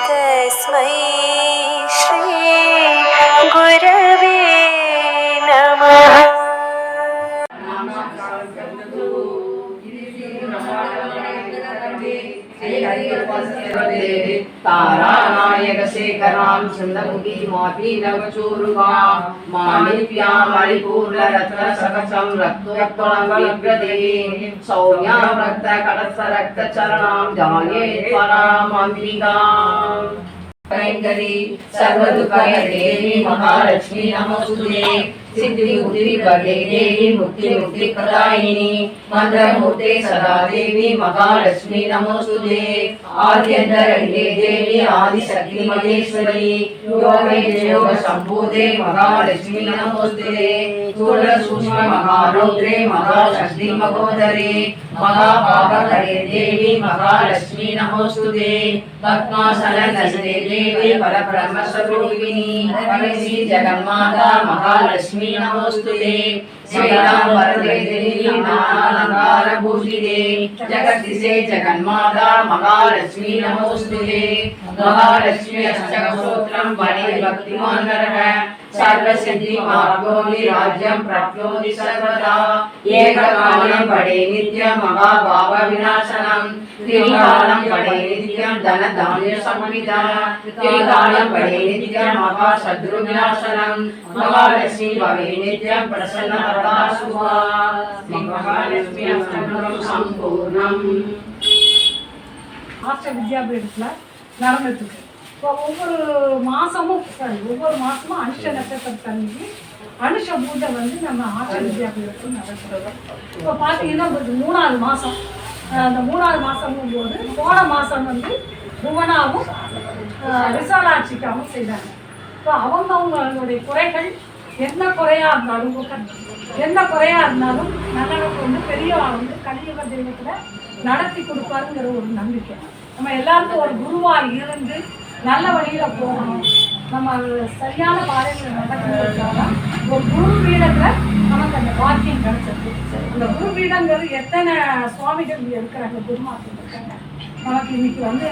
तस्मै श्री गुरवे नमः। तारानायक शेखरां चंद्रमुखी माती नवचूरुगा माणिक्यां मणिपूर्ण रत्न सकचं रक्तोत्तमं विप्रदे सौम्यां रक्त कलश रक्त चरणां जाने त्वराम् अंबिकाम् सर्वदुःखय देवी महालक्ष्मी नमोस्तुते सिद्धि बुद्धि प्रदे देवी मुक्ति मुक्ति प्रदायिनी मंत्रमूर्ते सदा देवी महालक्ष्मी नमोस्तुते आद्यन्तरहिते देवी आदिशक्ति महेश्वरी योग संभूते महालक्ष्मी नमोस्तुते स्थूल सूक्ष्म महारौद्रे महाशक्ति महोदरे महाभागहरे देवी महालक्ष्मी नमोस्तुते पद्मासन नसरे देवी परब्रह्म स्वरूपिणी परमेश्वरी जगन्माता महालक्ष्मी नमोस्तुते श्रीरामवरदे देवी नानालंकार भूषिते जगदीशे जगन्माता महालक्ष्मी नमोस्तुते महालक्ष्मी अष्टकस्तोत्रं पठे भक्तिमान् नरः सर्वसिद्धि मार्गोऽपि राज्यं प्राप्नोति सर्वदा एककालं पठे नित्यं महाभाव विनाशनं त्रिकालं पठे नित्यं धन धान्य समन्विता त्रिकालं पठे नित्यं महाशत्रु विनाशनं महालक्ष्मी भवे नित्यं प्रसन्नवरदा शुभा महालक्ष्मी अष्टकं संपूर्णम् ஆஸ்ட வித்யாபீடத்தில் நடந்துட்டு இருக்கு. இப்போ ஒவ்வொரு மாதமும் அனுஷ நட்சத்திரத்தன்னைக்கு அனுஷ பூஜை வந்து நம்ம ஆஸ்ட வித்யாபீடத்தில் நடக்கிறது. இப்போ பார்த்தீங்கன்னா மூணாவது மாதம், அந்த மூணாவது மாதமும் போது போன மாதம் வந்து புவனாவும் விசாலாட்சிக்காவும் செய்தாங்க. இப்போ அவங்களுடைய குறைகள் என்ன குறையாக இருந்தாலும் நல்லவங்க வந்து பெரியவங்க வந்து கலியுக தெய்வத்தில் நடத்தி கொடுப்பாருங்கிற ஒரு நம்பிக்கை. நம்ம எல்லாருக்கும் ஒரு குருவாக இருந்து நல்ல வழியில் போகணும், நம்ம சரியான பாதையில் நடக்கிறதுக்காக ஒரு குரு பீடத்தில் நமக்கு அந்த பாக்கியம் கிடைச்சிருக்கு. அந்த குரு பீடங்கிறது எத்தனை சுவாமிகள் இருக்கிறாங்க, குருமார்கள் இருக்காங்க. நமக்கு இன்னைக்கு வந்து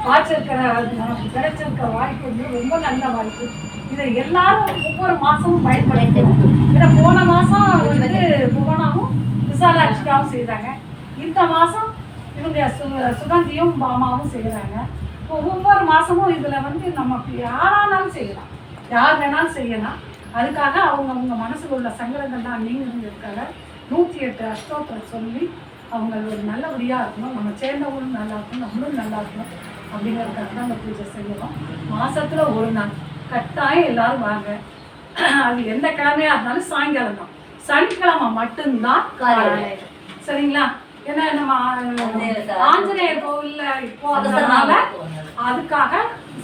வாச்சிருக்கிற நமக்கு கிடைச்சிருக்கிற வாய்ப்பு வந்து ரொம்ப நல்ல வாய்ப்பு. இதை எல்லாரும் ஒவ்வொரு மாதமும் பயன்படுத்தணும். இதை போன மாதம் வந்து புவனாவும் விசாலாட்சிக்காவும் செய்தாங்க. இந்த மாதம் இவங்க சுகந்தியும் பாமாவும் செய்கிறாங்க. இப்போ ஒவ்வொரு மாதமும் இதில் வந்து நமக்கு யாரானாலும் செய்யலாம், யார் வேணாலும் செய்யலாம். அதுக்காக அவங்க மனசில் உள்ள சங்கடங்கள்லாம் நீங்கிறதுக்காக 108 அஷ்டோத்திரம் சொல்லி அவங்க ஒரு நல்லபடியாக இருக்கணும், நம்ம சேர்ந்தவங்களும் நல்லா இருக்கணும், நம்மளும் நல்லா இருக்கணும் அப்படிங்கிறதுக்காக தான் அந்த பூஜை செய்யணும். மாதத்தில் ஒரு நாள் கட்டாயம் எல்லாரும் வாங்க. அது எந்த கிழமையாக இருந்தாலும் சாயங்காலம் தான், சனிக்கிழமை மட்டும்தான் காலையில். சரிங்களா? ஏன்னா நம்ம ஆஞ்சநேயர் கோவில்ல இப்போ அதனால அதுக்காக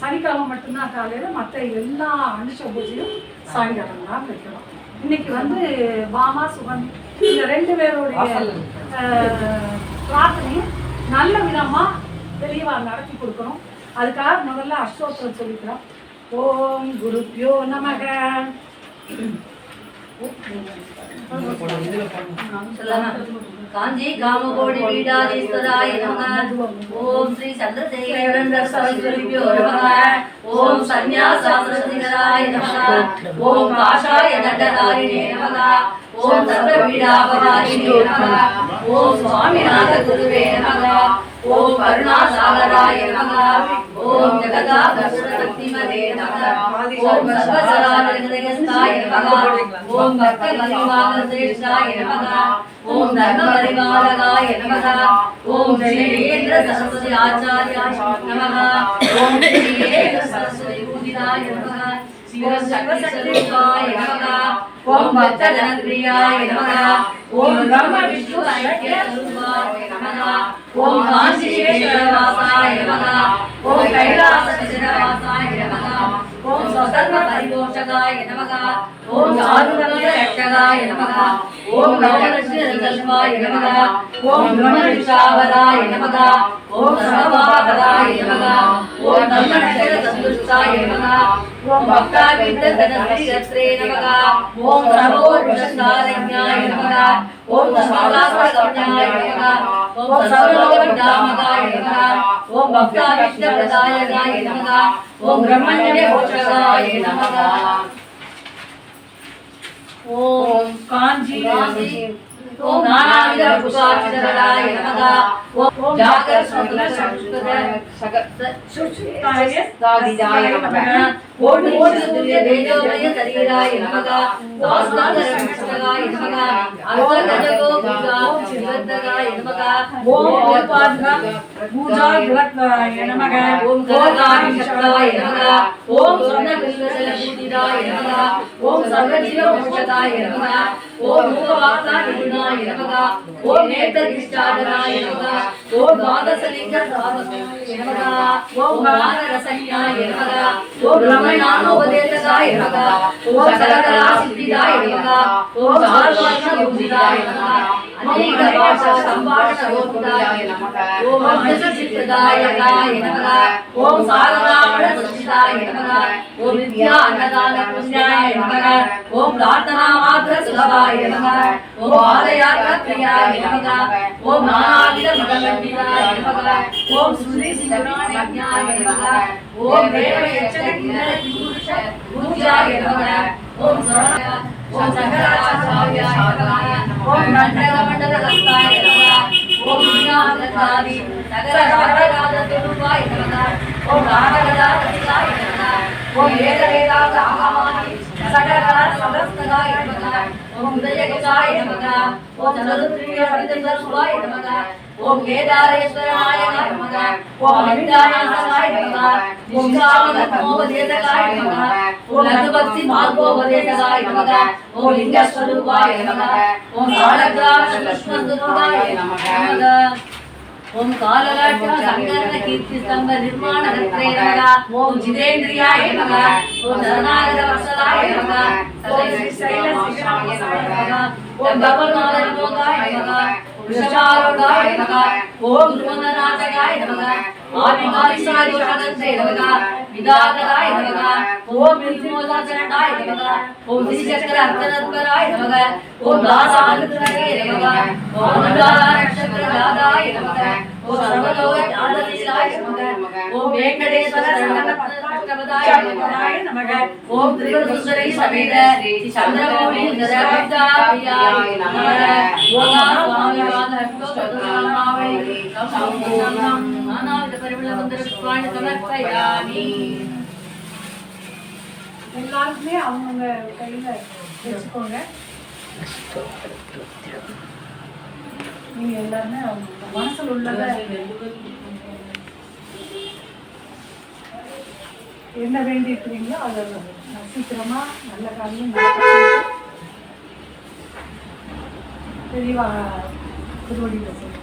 சனிக்கிழமை மட்டும்தான் காலையில், மற்ற எல்லா அனுஷ பூஜையும் சாயங்காலம் தான் வைக்கிறோம். இன்னைக்கு வந்து பாமா சுகந்தி இந்த 2 பேருடைய பிரார்த்தனையும் நல்ல விதமாக தெளிவாக நடத்தி கொடுக்கணும். அதுக்காக முதல்ல அஷ்டோத்திரம் சொல்லிக்கிறோம். ஓம் குருப்யோ நமக. காஞ்சி காமகோடி பீடாதீஸ்வராய நமः. ஓம் ஸ்ரீ சந்திரசேகர சரஸ்வதியோ நமः. ஓம் சந்நியாசாஸ்திரராய நமः. ஓம் காஷாய தண்டதாரிணே நமः. ஓம் சர்வபீடாபகாரிணே நமः. ஓம் சுவாமிநாத குருவே நமः. ஓம் கருணாசாகராய நமः. ஓம் ஜகதாகர்ஷணசக்திமதே நமः. ஓம் சர்வசராஜகதயஸ்தாய நமः. ஓம் பக்தகலிவாகசிரேஷ்டாய நமः. ஓம் தர்மபரிபாலகாய நமः. ஓம் ஸ்ரீவேந்திர சரஸ்வதி ஆச்சார்யாய நமः. ஓம் ஸ்ரீவேந்திர சரஸ்வதி பூஜிதாய நமः. ஓம் சர்வசக்திரூபாய நமः. ஓம் பக்தஜனப்ரியாய நமः. ஓம் பிரம்ம விஷ்ணு ஐக்கிய ரூபாய நமः. ஓம் காஞ்சிவேஸ்வரவாசாய நமः. ஓம் கைலாசவாசாய நமः. ஓம் ஸ்வதர்ம பரிபோஷகாய நமः. ஓம் சாதுரங்க ரட்சகாய நமः. ஓம் கௌரலட்சுமி சங்கல்பாய நமः. ஓம் பிரம்மவிஷாவராய நமः. ஓம் சர்வபாகராய நமः. ஓம் தர்மநட்சர சந்துஷ்டாய நமः. ஓம் பக்தாவிந்த தனஸ்ரீ ரத்ரே நமः. ஓம் சர்வோருஷாரண்யாய நமः. ஓம் சர்வசாஸ்திரகம்யாய நமக ஓம் சர்வலோகவிதாமகாய நமக ஓம் பக்தாவிஷ்டப்ரதாயகாய நமக ஓம் பிரம்மண்ய கோஷகாய நமக ஓம் காஞ்சி ஓம் நானாவித புஷ்பாட்சராய நமக ஓம் ஜாகர சுந்தர சுஷ்டாய தாதிதாய நமக ஓம் நிச்சய தேஜோமய சரீராய நமக சாஸ்தார ரமணகாய நமக அர்த்தகஜகோ பூஜா சிவத்தகாய நமக ஓம் நிர்பாத்ர பூஜா விளக்காய நமக ஓம் கலகாரி சக்தாய நமக ஓம் சொர்ண வில்வசல பூஜிதாய நமக ஓம் சர்வஜீவ மோட்சதாய நமக ஓம் மூலவாக்தா நிர்குணாய நமக ஓம் நேத்த திஷ்டாடனாய நமக ஓம் துவாதசலிங்க சாதனாய நமக ஓம் ஞானரசன்யாய நமக ஓம் பிரம்மஞானோபதேசகாய நமக ஓம் சகலகலா சித்திதாய நமக ஓம் சார்வார்ண பூஜிதாய நமக அநேக பாஷா சம்பாஷண கோபிதாய நமக ஓம் அர்த்தசித்திதாயகாய நமக ஓம் சாரதாமண சுச்சிதாய நமக ஓம் வித்யா அன்னதான புண்ணியாய நமக ஓம் பிரார்த்தனா மாத்திர சுலபாய நமக ஓம் ஆலயாத்ர பிரியாய நமக ஓம் நானாவித மதகண்டிதாய நமக ஓம் சுரி சிந்தனாய நமக ஓம் தேவ யட்சக கிண்ணர கிங்குருஷ பூஜ்யாய நமக ஓம் சரண ஓம் சங்கராச்சார்யாய நமக ஓம் மண்டல மண்டல ரத்தாய நமக ஓம் விநாயகாதி சகல சகலநாத துருவாய நமக ஓம் நாககதா ரதிகாய நமக ஓம் வேத வேதாந்த ஆகமானி சகலகலா சதஸ்தகாய நமக ஓம் உதயகஜாய நமக ஓம் சதுர்த்திரிய பரிதந்தருவாய நமக ஓம் கேதாரேஸ்வராய நமக ஓம் அவிந்தாயனாய நமக ஓம் சாமதமோபதேசகாய நமக ஓம் லகுபக்தி மார்கோபதேசகாய நமக ஓம் லிங்கஸ்வரூபாய நமக ஓம் காலக்ராம கிருஷ்ணஸ்வரூபாய நமக ஓம் காலலாட்ச சங்கரன கீர்த்தி ஸ்தம்ப நிர்மாண ரத்ரே நமக ஓம் ஜிதேந்திரியாய நமக ஓம் சரணாகத வத்சலாய நமக ஓம் ஸ்ரீசைல சிகாய நமக ஓம் பவநாத யோகாய நமக விஷாரோடாய நமக ஓம் துருவநாதகாய நமக ஆதிகாரிசாரி சகந்தே நமக விதாகராய நமக ஓம் நிர்மோதாச்சரணாய நமக ஓம் ஸ்ரீசக்கர அர்த்தநத்பராய நமக ஓம் தாசானுத்ரே நமக ஓம் அனுராதா நட்சத்திர தாதாய நமக ஓம் சர்வலோக ஞானதீசாய நமக ஓம் வெங்கடேஸ்வர சரணபத்ரபதாய நமக ஓம் திரிபுரசுந்தரி சமேத ஸ்ரீ சந்திரமௌலி நிரபதாய நமக ஓம் சுவாமி வாதஹஸ்தோ ததுநாமாவை சம்சம்சம் நானாவித பரிமள மந்திர புஷ்பாணி சமர்ப்பயாமி. எல்லாருக்குமே அவங்கவுங்க கையில வச்சுக்கோங்க. நீங்க எல்லாருமே அவங்க மனசுல உள்ளத என்ன வேண்டி இருக்கிறீங்களோ அதை சீக்கிரமா நல்ல காரியம் நடக்க தெளிவா திருவடியில சொல்லுங்க.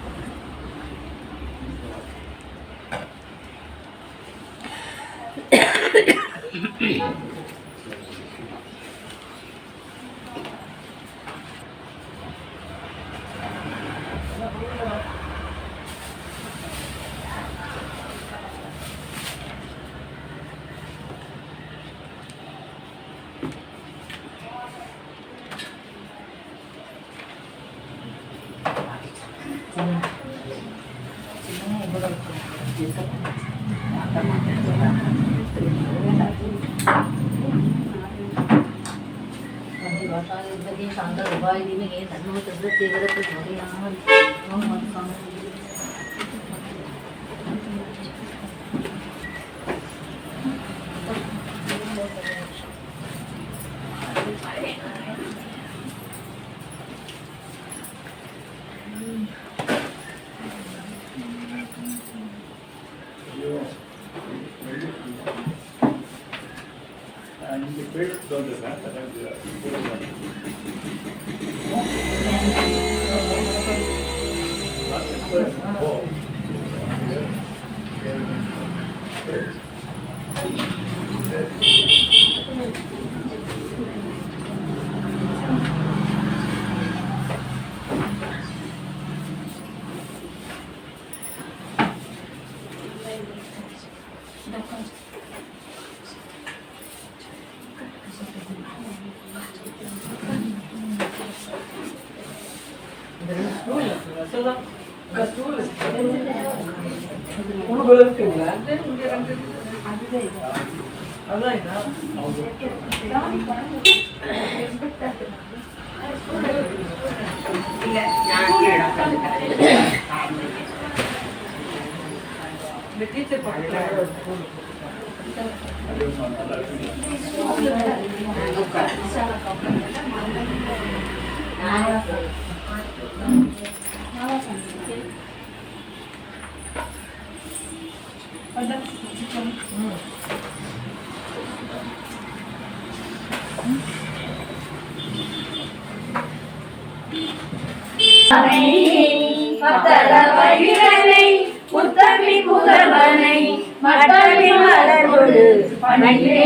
மத்தளவயிரனை முத்தமி புதல்வனை மட்டமி மலர்கொடு பணியே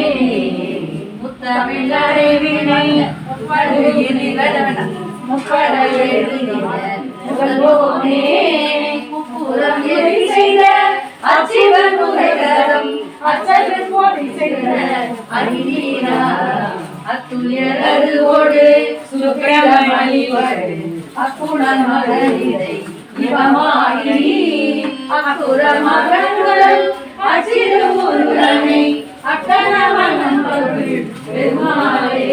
முத்தமிழ் அறிவினை முப்படலே முப்புறம் எரி செய்த அச்சிவன் முகதம் அச்சல் போட்டி செய்த அறிவீரா அத்துயரோடு சுப்பிரமணி அக்குணன் மகளிரை இவமாகி அக்குற மகன்கள் அச்சிறு முருகனை அக்கணவன் பெருமாளே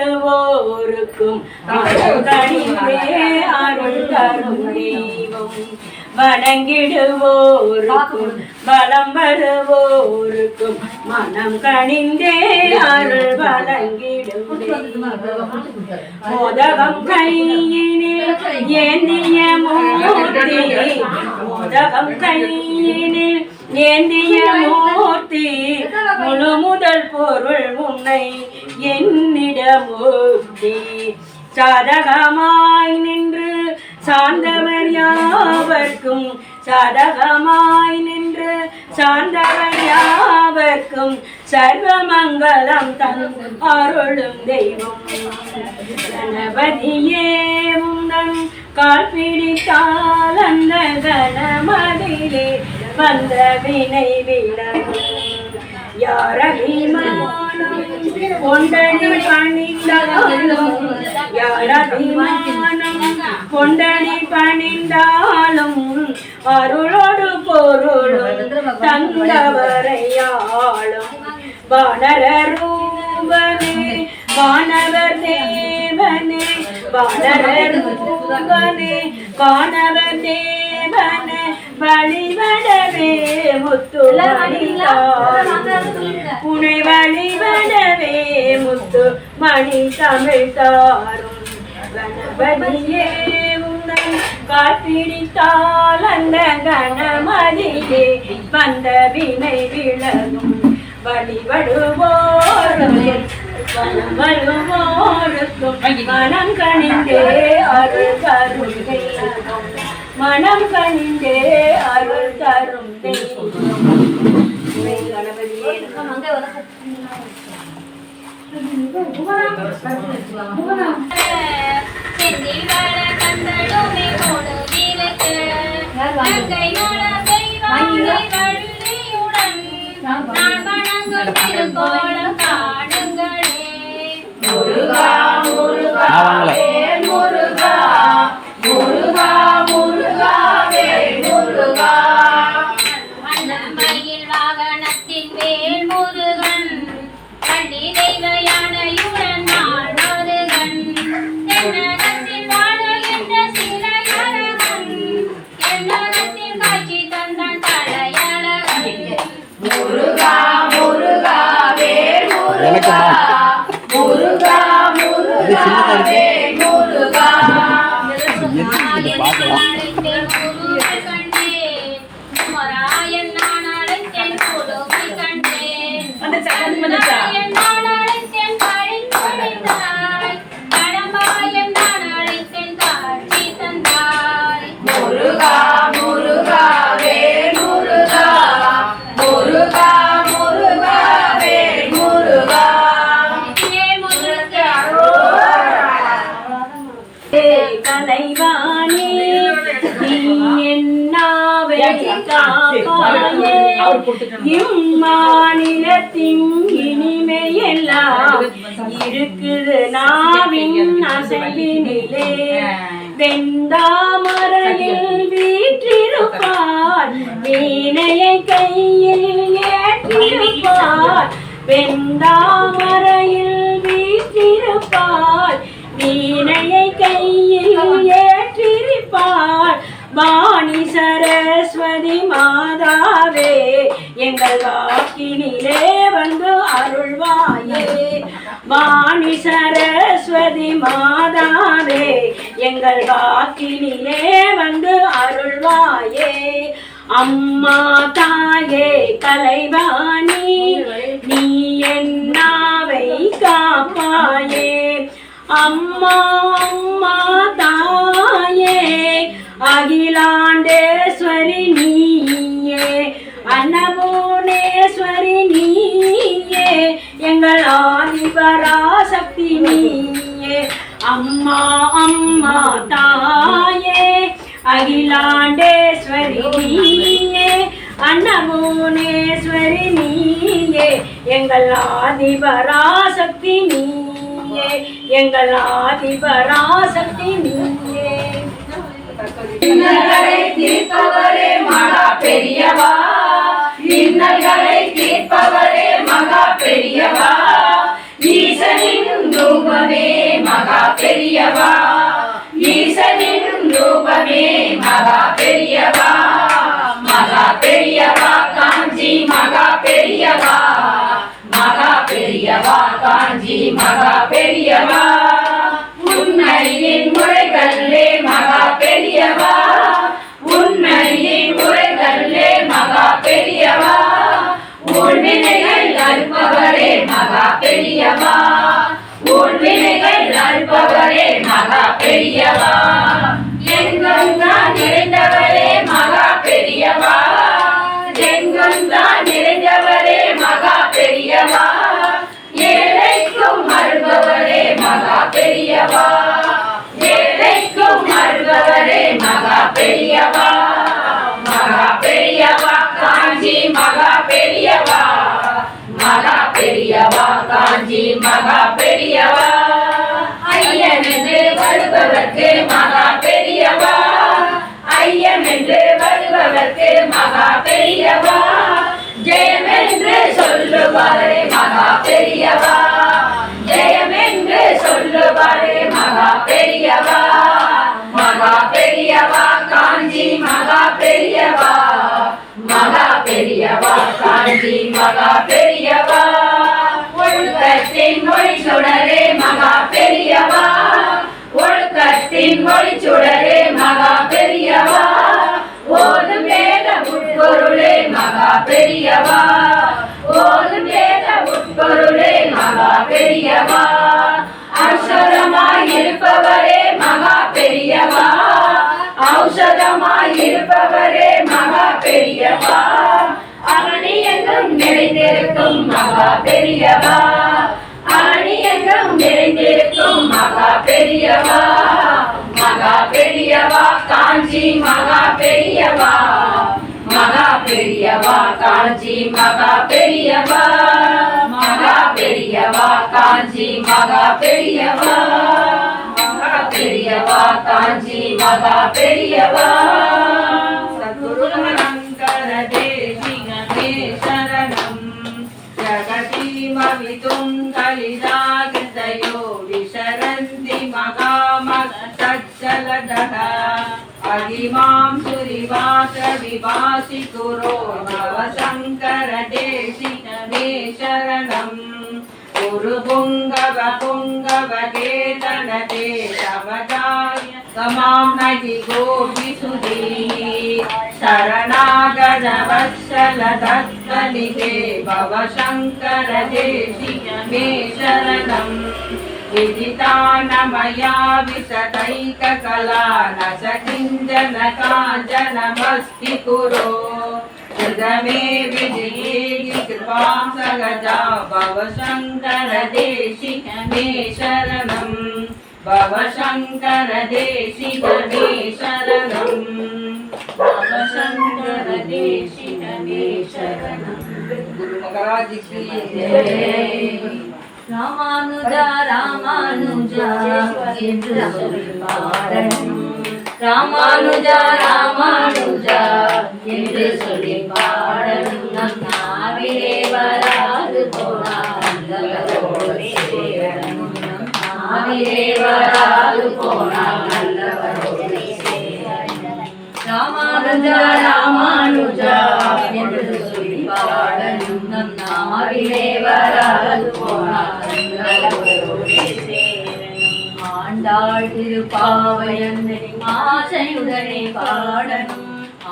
வழிபடுவோருக்கும் அருள் தரும் தெய்வம் வணங்கிடுவோருக்கும் பலம் வருவோருக்கும் மனம் கணிந்தே அருள் வழங்கிடும் மோதகம் கையினில் ஏந்திய மூர்த்தி மோதகம் கையினில் ஏந்திய மூர்த்தி முழு முதல் பொருள் உன்னை என்னிடமூர்த்தி சாதகமாய் நின்று சார்ந்தவர் யாவர்க்கும் சாதகமாய் நின்று சார்ந்தவர் யாவர்க்கும் சர்வமங்கலம் தன் அருளும் தெய்வம் கணபதியே உந்தன் கால் பிடித்தால் அந்த கணமதிலே வந்த வினை விலகும் யாரபிமானம் கொண்டடி பணிந்தாலும் யாரபிமானம் கொண்டடி பணிந்தாலும் அருளோடு பொருளும் தந்தவரையாளும் வானர ரூபனே வானவர் தேவனே வானர ரூபனே வானவர் தேவனே வழிபடவே முத்து புனை வழிபடவே முத்து மணி தமிழ் தாரும் கணபதியே உன்னை காப்பிடித்தால் அந்த கணமதியே வந்த வினை விலகும் வழிபடுவோரும் வருவோருக்கும் மனம் கணிந்தே அருள் தரும் தெய்வம் மனம் கணிந்தே அருள் தரும் தெய்வம் கணபதியே முருகா முருகா வேல் முருகா முருகா முருகா வேல் முருகா மயில் வாகனத்தின் வேல் முருகன் பள்ளி தெய்வ யானையுடன் நாள் முருகன் தென்னகத்தில் வாழுகின்ற சிலையழகன் எண்ணகத்தில் காட்சி தந்தான் தலையழகன் முருகா முருகா வேல் முருகா முருகா முருகா வேல் கலைவாணி நீ என்னாவை காப்பாயே இம்மாநிலத்தின் இனிமையெல்லாம் இருக்குது நாவின் அசைவினிலே வெந்தாமரையில் வீற்றிருப்பார் வீணையை கையில் ஏற்றிருப்பார் வெந்தாமரையில் வீற்றிருப்பார் வீணையை கையில் ஏற்றிருப்பார் வாணி சரஸ்வதி மாதாவே எங்கள் வாக்கினிலே வந்து அருள்வாயே வாணி சரஸ்வதி மாதாவே எங்கள் வாக்கினிலே வந்து அருள்வாயே அம்மா தாயே கலைவாணி நீ என்னாவை காப்பாயே அம்மா அம்மா தாயே அகிலாண்டேஸ்வரி நீயே அன்னபூர்ணேஸ்வரி நீயே எங்கள் ஆதிபராசக்தி நீயே அம்மா அம்மா தாயே அகிலாண்டேஸ்வரி நீயே அன்னபூர்ணேஸ்வரி நீயே எங்கள் ஆதிபராசக்தி நீயே எங்கள் ஆதிபராசக்தி நீயே இன்னல்களை தீர்ப்பவரே மகா பெரியவா இன்னல்களை தீர்ப்பவரே மகா பெரியவா ஈசனின் ரூபமே மகா பெரியவா ஈசனின் ரூபமே மகா பெரியவா மகா பெரியவா காஞ்சி மகா பெரியவா மகா பெரியவா காஞ்சி மகா பெரியவா உன்னையின் முறைகளே மகா பெரியவா உன்னையின் முறைகளே மகா பெரியவா உன்வினைகள் அறுப்பவரே மகா பெரியவா உன்வினைகள் அறுப்பவரே மகா பெரியவா எங்கும் தான் நிறைந்தவரே மகா பெரியவா எங்கும் தான் நிறைந்தவரே மகா பெரியவா ஏழைக்கும் அருள்பவரே மகா பெரியவா ஏழைக்கும் அருள்பவரே மகா பெரியவா மகா பெரியவா காஞ்சி மகா பெரியவா மகா பெரியவா காஞ்சி மகா பெரியவா ஐயனென்று வருபவர்க்கு மகா பெரியவா ஐயனென்று வருபவர்க்கு மகா பெரியவா ஜெயமென்று சொல்லுவாரே மகா பெரியவா ஜெயமென்று சொல்லுவாரே மகா பெரியவா மகா பெரியவா காஞ்சி மகா பெரியவா மகா பெரியவா காஞ்சி மகா பெரியவா ஒழுக்கத்தின் மொழி சுடரே மகா பெரியவா ஒழுக்கத்தின் மொழி சுடரே மகா பெரியவா ஓதும் வேத உட்பொருளே மகா பெரியவா ஓதும் வேத உட்பொருளே மகா பெரியவா ஔஷதமாயிருப்பவரே மகா பெரியவா ஔஷதமாயிருப்பவரே மகா பெரியவா அகனி எங்கும் நிறைந்திருக்கும் மகா பெரியவா அகனி எங்கும் நிறைந்திருக்கும் மகா பெரியவா மகா பெரியவா காஞ்சி மகா பெரியவா மகா பெரியவா காஞ்சி மகா பெரியவா மகா பெரியவா காஞ்சி மகா பெரியவா மகா பெரியவா காஞ்சி மகா பெரியவா சத்குரு சங்கர தேசிகமே சரணம் ஜகதீமவிதும் கலிதாகிருதயோ விசரந்தி மகாமக சச்சலதः அதிமாம் சுரிவாச விவாசி குரோ நவசங்கர தேசிகமே சரணம் குரு புங்கவ புங்கவ கேதன தேசவதாய கமாம் நகி கோபி சுதீ சரணாகத வத்சல தத்தனிதே பவ சங்கர தேசிகமே சரணம் विदितान मया विशदैककला न स किञ्चन काञ्चनमस्ति कुरो हृदमे विजयेहि कृपां सहजा भव शङ्कर देशिकमे शरणम् பவசங்கர தேசிகனே சரணம் பவசங்கர தேசிகனே சரணம். குரு மகாராஜ் கி ஜெய். ராமானுஜா ராமானுஜா என்று சொல்லி பாடணும். ராமானுஜா ராமானுஜா என்று சொல்லி பாடணும். நம் நாவிலே வராது போனால் நல்லவரோடு சேரணும். நம் நாவிலே வராது போனால் நல்லவரோடு சேரணும். ராமானுஜா ராமானுஜா என்று சொல்லி பாடணும். நம் நாவிலே வராது போனால் நல்லவரோடு சேரணும். ஆண்டாள் திருப்பாவையன்னை ஆசையுடனே பாடணும்.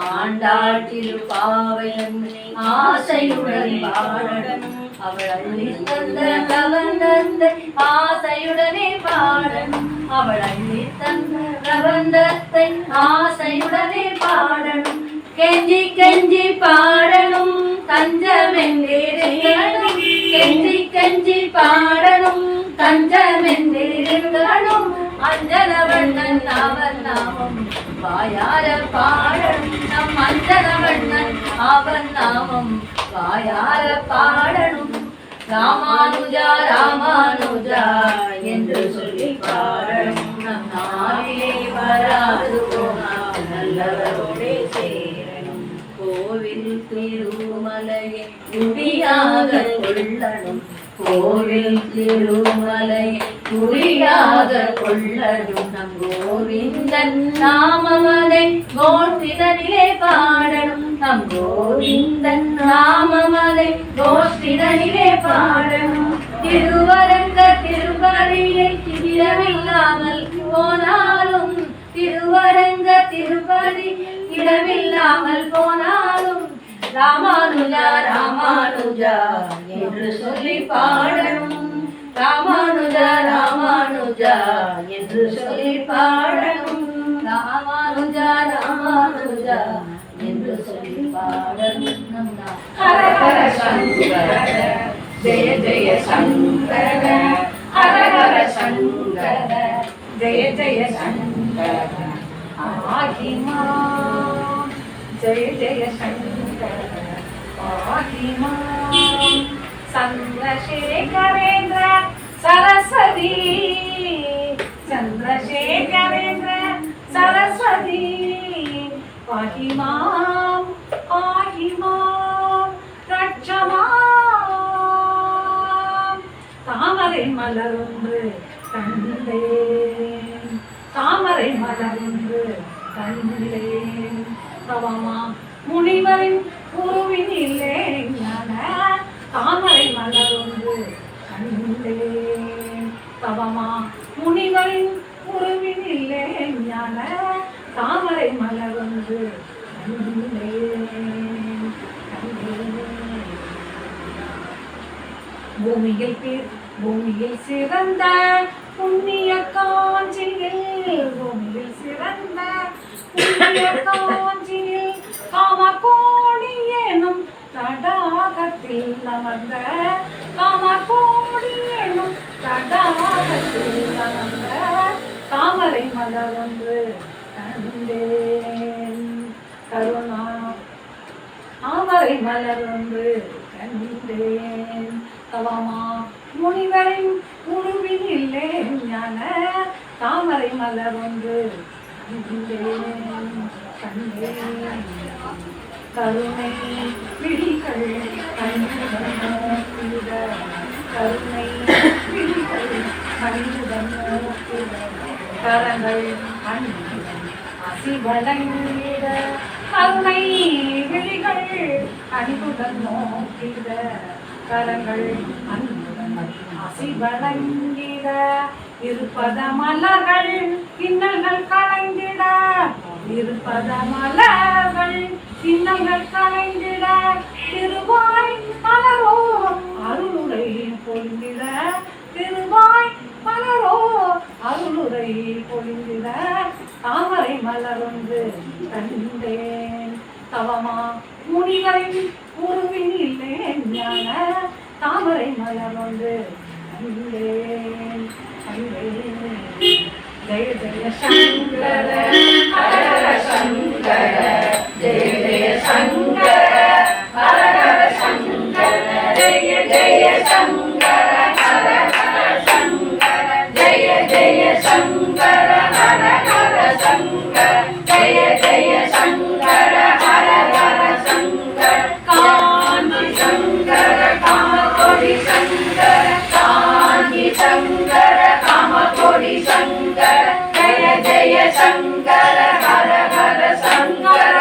ஆண்டாள் திருப்பாவையன்னை ஆசையுடனே பாடணும். அவள் அள்ளி தந்த கவர்ந்தத்தை ஆசையுடனே பாடணும். அவள் அள்ளி தந்த கவர்ந்தத்தை ஆசையுடனே பாடணும். கெஞ்சி கெஞ்சி பாடணும் தஞ்சமென்றிருக்கணும். கெஞ்சி கெஞ்சி பாடணும் தஞ்சமென்றிருக்கணும். அஞ்சனவண்ணன் அவன் நாமம் வாயார பாடணும். நம் அஞ்சனவண்ணன் அவன் நாமம் வாயார பாடணும். ராமானுஜா ராமானுஜா என்று சொல்லி பாடணும். நம் நாவிலே வராது போனால் நல்லவரோடே சேரணும். கோவில் திருமலையை குடியாக கொள்ளணும். கோவில் திருமலையை குடியாக கொள்ளணும். நம் கோவிந்தன் நாமமதை கோஷ்டிதனிலே பாடணும். நம் கோவிந்தன் நாமமதை கோஷ்டிதனிலே பாடணும். திருவரங்க திருப்பதியை இடமில்லாமல் போனாலும். திருவரங்க திருப்பதி இடமில்லாமல் போனாலும். ராமானுஜா ராமானுஜா என்று சொல்லி பாடணும். ராமானுஜா ராமானுஜா என்று சொல்லி பாடணும். ராமானுஜா ராமானுஜா என்று சொல்லி பாடணும். ஹர ஹர சங்கர ஜெய ஜெய சங்கர. ஹர ஹர சங்கர ஜெய ஜெய சங்கர. ஆகிமா ஜெய ஜெய சங்கர ஆகிமா. சந்திரசேகரேந்திர சரஸ்வதி. சந்திரசேகரேந்திர சரஸ்வதி பாகிமாம் பாகிமாம் ரட்சமாம். தாமரை மலரொன்று கண்டேன். தாமரை மலரொன்று கண்டேன். தவமா முனிவரின் உருவினிலே ஞான தாமரை மலரொன்று கண்டேன். தவமா முனிவரின் உருவினிலே ஞான தாமரை மலரொன்று கண்டேன். பூமியில் சிறந்த புண்ணிய காஞ்சியில். பூமியில் சிறந்த புண்ணிய காஞ்சியில் காமகோடி எனும் தடாகத்தில் அமர்ந்த. காமகோடி எனும் தடாகத்தில் அமர்ந்த தாமரை மலரொன்று கண்டேன். கருணா தாமரை மலரொன்று கண்டேன். தவமா முனிவரின் உருவினிலே ஞான தாமரை மலரொன்று கண்டேன். கண்டேன். கருணை விழிகள் கண்ணுடன் நோக்கிட. கருணை விழிகள் கண்ணுடன் நோக்கிட. கரங்கள் அன்புடன் அசிவழங்கிட. கருணை விழிகள் அன்புடன் நோக்கிட. கரங்கள் அன்புடன் அசிவழங்கிட. இருப்பத மலர்கள் இன்னல்கள் களைந்திட. இருப்பத மலர்கள் இன்னல்கள் களைந்திட. திருவாய் மலரோ அருளுரை பொழிந்திட. திருவாய் மலரோ அருளுரை பொழிந்திட. தாமரை மலரொன்று கண்டேன். தவமா முனிவரின் உருவினிலே ஞான தாமரை மலரொன்று கண்டேன். ஜெய ஜெய சங்கர ஹர ஹர சங்கர ஜெய ஜெய சங்கர ஹர ஹர சங்கர ஜெய ஜெய சங்கர ஹர ஹர சங்கர ஜெய ஜெய சங்கர ஹர ஹர சங்கர ஜெய ஜெய சங்கர ஹர ஹர சங்கர காஞ்சி சங்கர காமகோடி சங்கர காஞ்சி சங்கர காமகோடி சங்கர ஜெய ஜெய சங்கர ஹர ஹர சங்கர.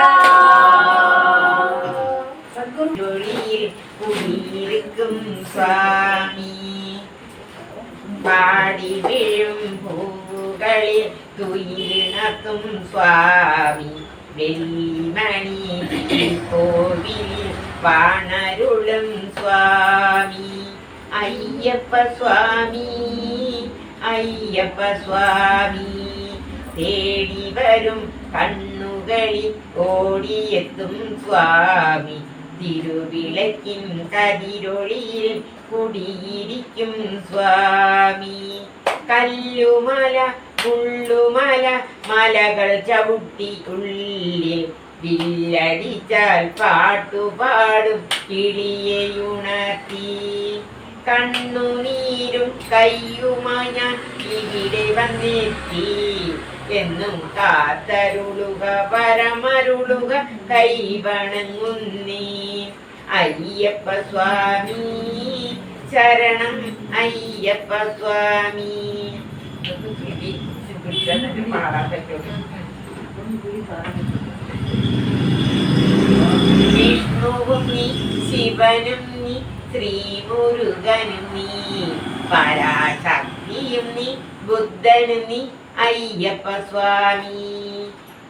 ஒளியில் குடியிருக்கும் சுவாமி பாடி விழும் பூகளில் துயிலினக்கும் சுவாமி வெள்ளிமணி கோவிலில் வாணருளும் சுவாமி ஐயப்ப சுவாமி ஐயப்ப சுவாமி தேடி வரும் கண்ணுகளில் ஓடியெத்தும் சுவாமி திருவிளக்கின் கதிரொளியில் കുടിയിരിക്കും സ്വാമി കല്ലുമല മുള്ളുമല മലകൾ ചവിട്ടി ഉള്ളിൽ വില്ലടിച്ചാൽ പാട്ടുപാടും കിളിയെയുണർത്തി കണ്ണുനീരും കയ്യുമായി ഞാൻ ഇവിടെ വന്നെത്തി എന്നും കാത്തരുളുക പരമരുളുക കൈവണങ്ങുന്നീ അയ്യപ്പ സ്വാമി ശരണം അയ്യപ്പ സ്വാമി. പാടാൻ പറ്റും. വിഷ്ണുവും നീ ശിവനും നീ ശ്രീമുരുകനും നീ പരാശക്തിയും നീ ബുദ്ധനും നീ അയ്യപ്പ സ്വാമി.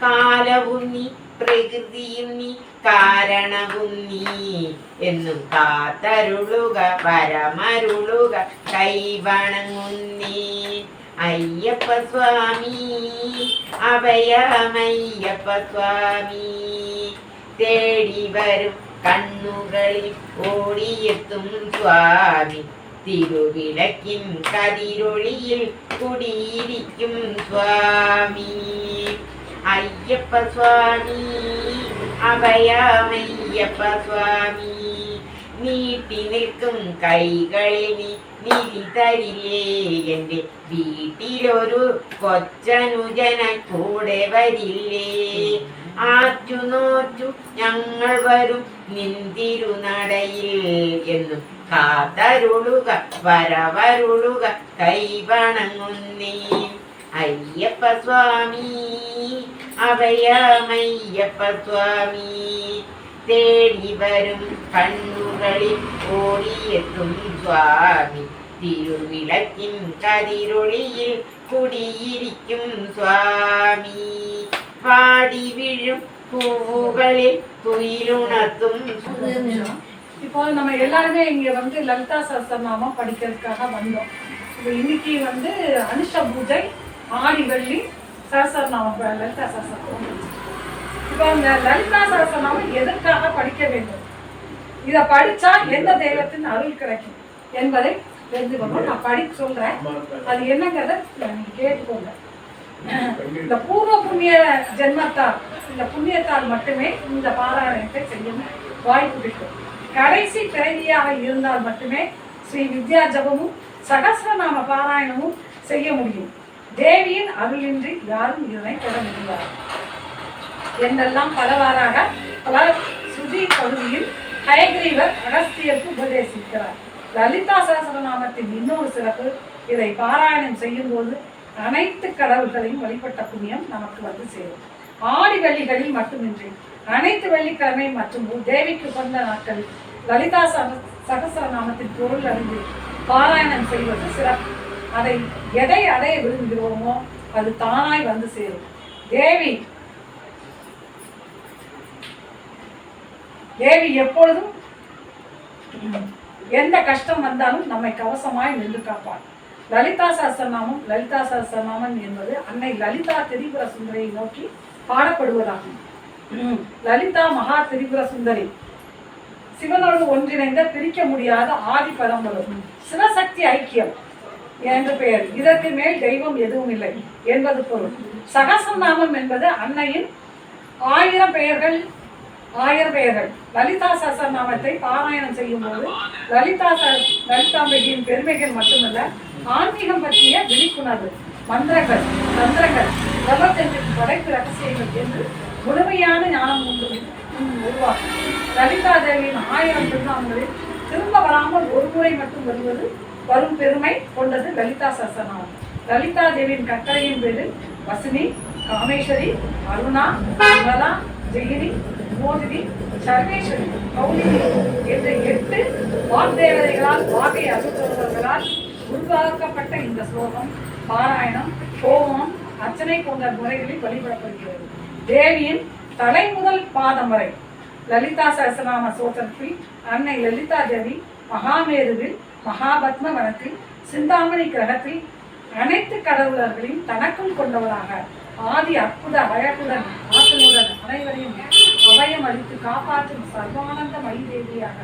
കാലവും നീ പ്രകൃതിയും നീ കാരണവും നീ എന്നും കാത്തരുളുക പരമരുളുക കൈവണങ്ങുന്നീ അയ്യപ്പ സ്വാമി അഭയമയ്യപ്പ സ്വാമി. തേടി വരും കണ്ണുകളിൽ ഓടിയെത്തും സ്വാമി തിരുവിളക്കിൻ കതിരൊളിയിൽ കുടിയിരിക്കും സ്വാമി അയ്യപ്പ സ്വാമി അഭയമയ്യപ്പ സ്വാമി. നീട്ടി നിൽക്കും കൈകളിൽ നീ നിധി തരില്ലേ എൻ്റെ വീട്ടിലൊരു കൊച്ചനുജനായി കൂടെ വരില്ലേ ആറ്റു നോറ്റു ഞങ്ങൾ വരും നിന്തിരുനടയിൽ എന്നും കാത്തരുളുക വരവരുളുക കൈവണങ്ങുന്നേ അയ്യപ്പ സ്വാമി അഭയമയ്യപ്പ സ്വാമി. തേടി വരും കണ്ണുകളിൽ ഓടിയെത്തും സ്വാമി തിരുവിളക്കിൻ കതിരൊളിയിൽ കുടിയിരിക്കും സ്വാമി. പാടി വീഴും പൂവുകളിൽ துயிலுணர்த்தும். இப்போ நம்ம எல்லாருமே இங்க வந்து லலிதா சஹஸ்ரநாமம் படிக்கிறதுக்காக வந்தோம். இப்போ இன்னைக்கு வந்து அனுஷ பூஜை, ஆடி வெள்ளி சஹஸ்ரநாமம், லலிதா சஹஸ்ரநாமம். இப்போ அந்த லலிதா சஹஸ்ரநாமம் எதற்காக படிக்க வேண்டும், இதை படிச்சா எந்த தெய்வத்தின் அருள் கிடைக்கும் என்பதை தெரிஞ்சுக்கணும். நான் படிக்க சொல்றேன், அது என்னங்கிறத நீங்க கேட்டுக்கோங்க. இந்த பூர்வ புண்ணிய ஜென்மத்தால், இந்த புண்ணியத்தால் மட்டுமே இந்த பாராயணத்தை செய்ய வாய்ப்பு கிடைக்கும். கடைசி பிறவியாக இருந்தால் மட்டுமே ஸ்ரீ வித்யா ஜபமும் சகஸ்ரநாம பாராயணமும் செய்ய முடியும். தேவியின் அருளின்றி யாரும் இதனை பெற முடியாது என்றெல்லாம் பலவாறாக பல சுதி பகுதியில் ஹயக்ரீவர் அகஸ்தியருக்கு உபதேசிக்கிறார். லலிதா சஹஸ்ரநாமத்தின் இன்னொரு சிறப்பு, இதை பாராயணம் செய்யும் போது அனைத்து கடவுள்களையும் வழிபட்ட புண்ணியம் நமக்கு வந்து சேரும். ஆடி வெள்ளிகளில் மட்டுமின்றி அனைத்து வெள்ளிக்கிழமை மற்றும் தேவிக்கு கொண்ட நாட்களில் லலிதா சகஸ்ரநாமத்தின் பொருள் அறிந்து பாராயணம் செய்வது சிறப்பு. எதை அடைய விரும்புகிறோமோ அது தானாய் வந்து சேரும். தேவி எப்பொழுதும் எந்த கஷ்டம் வந்தாலும் நம்மை கவசமாய் நின்று காப்பார். லலிதா சஹஸ்ரநாமம் என்பது அன்னை லலிதா திரிபுர சுந்தரியை நோக்கி பாடப்படுவதாகும். லலிதா மகா திரிபுர சுந்தரி சிவனோடு ஒன்றிணைந்த பிரிக்க முடியாத ஆதி பரம்பொருள், சிவசக்தி ஐக்கியம். என்று பெயர். இதற்கு மேல் தெய்வம் எதுவும் இல்லை என்பது பொருள். சகஸ்ரநாமம் என்பது அன்னையின் 1000 பெயர்கள். லலிதா சஹஸ்ரநாமத்தை பாராயணம் செய்யும் போது லலிதாம்பிகையின் பெருமைகள் மட்டுமல்ல, ஆன்மீகம் பற்றிய விழிப்புணர்வு, மந்திரங்கள், தந்திரங்கள், பிரபஞ்சத்தின் படைப்பு ரகசியங்கள் என்று முழுமையான ஞானம் உருவாக்கும். லலிதா தேவியின் 1000 திருநாமங்களில் திரும்ப வராமல் ஒரு முறை மட்டும் வரும் பெருமை கொண்டது லலிதா சஹஸ்ரநாமம். லலிதா தேவியின் கட்டளையின் பேரில் வசினி, காமேஸ்வரி, அருணா, விமலா, ஜெயினி, மோதினி, சர்வேஸ்வரி, கௌலினி என்ற 8 வாக்தேவதைகளால் வாகை அசுத்தவர்களால் உருவாக்கப்பட்ட இந்த ஸ்லோகம் பாராயணம், ஹோமம், அர்ச்சனை போன்ற முறைகளில் வழிபடப்படுகிறது. தேவியின் தலை முதல் பாதம் வரை லலிதா சஹஸ்ரநாம சோத்திரத்தில் அன்னை லலிதா தேவி மகாமேருவில், மகாபத்ம வனத்தில், சிந்தாமணி கிரகத்தில் அனைத்து கடவுளர்களையும் தனக்குள் கொண்டவராக ஆதி அற்புத அழகுடன் ஆற்றலுடன் அனைவரையும் அபயம் அளித்து காப்பாற்றும் சர்வானந்த மயி தேவியாக,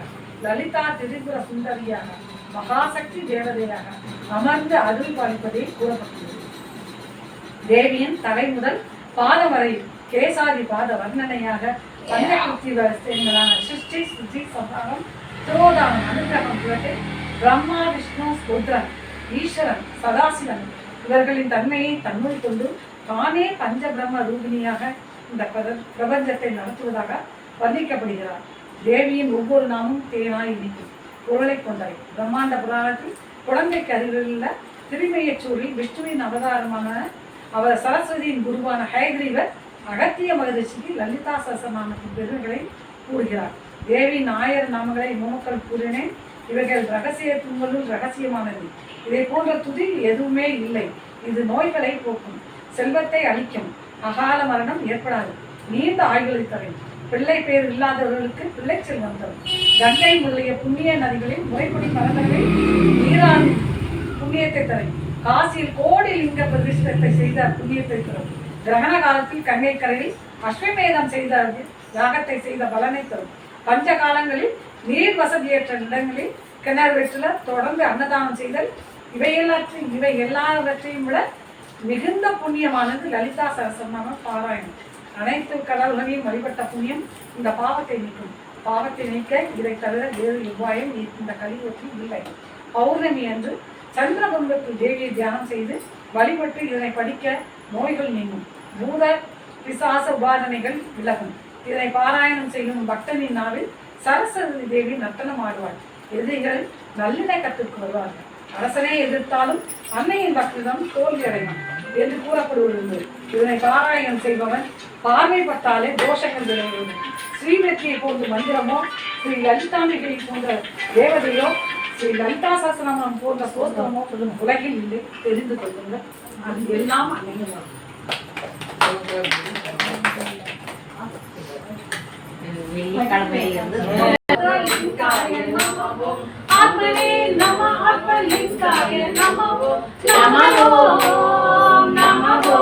லலிதா திரிபுர சுந்தரியாக, மகாசக்தி தேவதையாக அமர்ந்து அருள் பாலிப்பதே கூறப்பட்டுள்ளது. தேவியின் தலை முதல் பாதம் வரை கேசாதி பாத வர்ணனையாக பஞ்சகுப்தி வரிசைகளான சிருஷ்டி, ஸ்துதி, சம்ஹாரம், திரோதானம், அனுகிரகம் இவற்றை பிரம்மா, விஷ்ணு, ருத்ரன், ஈஸ்வரன், சதாசிவன் இவர்களின் தன்மையை தன்னுள் கொண்டு தானே பஞ்ச பிரம்ம ரூபிணியாக இந்த பிரபஞ்சத்தை நடத்துவதாக வர்ணிக்கப்படுகிறார். தேவியின் ஒவ்வொரு நாமும் தேனாய் இனிக்கும் பொருளை கொண்டவை. பிரம்மாண்ட புராணத்தில் குழந்தைக்கு அருகிலுள்ள திருமையச்சூரில் விஷ்ணுவின் அவதாரமான அவர் சரஸ்வதியின் குருவான ஹயக்ரீவர் அகத்திய மகரிஷிக்கு லலிதா சஹஸ்ரநாமத்தின் பெருமைகளை கூறுகிறார். தேவியின் 1000 நாமங்களை முமக்கள் கூறினேன். இவைகள் ரகசியத்துங்களுள் ரகசியமானது. இதை போன்ற துதி எதுவுமே இல்லை. இது நோய்களை போக்கும், செல்வத்தை அளிக்கும், அகால மரணம் ஏற்படாது, நீண்ட ஆயுளை தரும், பிள்ளை பேர் இல்லாதவர்களுக்கு பிள்ளை செல்வம் தரும், கங்கை முதலிய புண்ணிய நதிகளில் முறைப்படி மரங்களில் நீரான் புண்ணியத்தை தரும், காசியில் கோடி லிங்க பிரதிஷ்டத்தை செய்த புண்ணியத்தை தரும், கிரகண காலத்தில் கங்கை கரையில் அஸ்வமேதம் செய்த யாகத்தை செய்த பலனை தரும், பஞ்ச காலங்களில் நீர் வசதியற்ற இடங்களில் கிணறு வெற்றில தொடர்ந்து அன்னதானம் செய்தல், இவை எல்லாவற்றையும் விட மிகுந்த புண்ணியமானது லலிதா சஹஸ்ரநாம பாராயணம். அனைத்து கடவுள்களையும் வழிபட்ட புண்ணியம் இந்த பாவத்தை நீக்கும். பாவத்தை நீக்க இதை தவிர வேறு உபாயம் இந்த கலியுகத்தில் இல்லை. பௌர்ணமி அன்று சந்திரபுரத்தில் தேவியை தியானம் செய்து வழிபட்டு இதனை படிக்க நோய்கள் நீங்கும், பூத பிசாச உபாதனைகள் விலகும். இதனை பாராயணம் செய்யும் பக்தனின் நாவில் சரஸ்வதி தேவி நர்த்தனம் ஆடுவாள். எதிரிகள் நல்லிணக்கத்திற்கு வருவார்கள். அரசனை எதிர்த்தாலும் அன்னையின் பக்திடம் தோல்வி அடைவான் என்று கூறப்படுவது. இதனை பாராயணம் செய்பவன் பார்வைப்பட்டாலே தோஷங்கள் விளைவிடும். ஸ்ரீவெற்றியை போன்ற மந்திரமோ, ஸ்ரீ லலிதாம்பிகை போன்ற தேவதையோ, ஸ்ரீ லலிதா சஹஸ்ரநாமம் போன்ற சோத்திரமோ உலகில் இல்லை, தெரிந்து கொள்ளுங்கள். அது எல்லாம் அன்னையும் வெள்ளிக்கிழமையிலிருந்து ஆத்மனே நம ஆத்மலிங்காய நமோ நமோ நமோ நமோ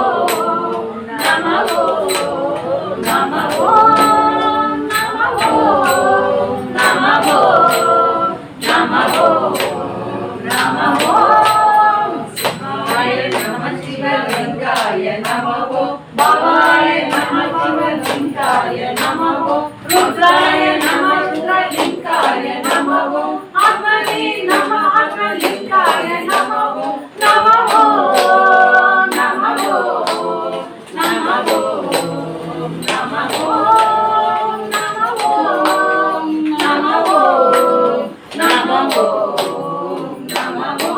நமோ நமோ நமோ நமோ நமோ சிவாய நம சிவலிங்காய நமோ பவாய நம சிவலிங்காய நமோ ருத்ராய நம ருத்ரலிங்காய நமோ ஆத்மனே நம ஆத்மலிங்காய நமோ நமோ நமோ நமோ நமோ நமோ நமோ நமோ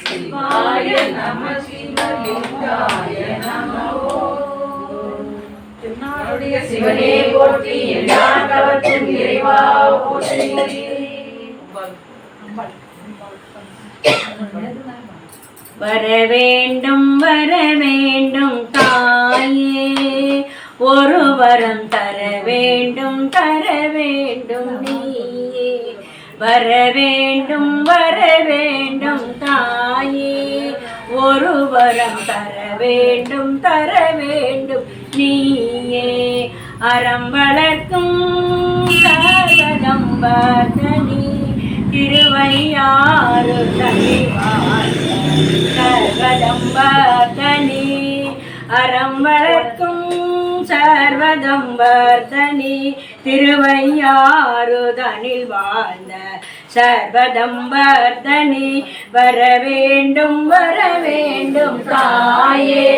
சிவாய நம சிவலிங்காய நமோ. திருநாளுடைய சிவனே போற்றி, எல்லாவற்றும் இறைவா போற்றி. வரவேண்டும் வரவேண்டும் தாயே, ஒரு வரம் தர வேண்டும் நீயே. வரவேண்டும் வரவேண்டும் தாயே, ஒரு வரம் தர வேண்டும் நீயே. அறம் வளர்க்கும் சகதம்பர்தனி திருவையாறு தனிவாய் சர்வதம்பர்தனி அறம் வளர்க்கும் சர்வதம்பர்தனி திருவையாறுதனில் வாழ்ந்த சர்வதம்பர்தனி வரவேண்டும் வரவேண்டும் தாயே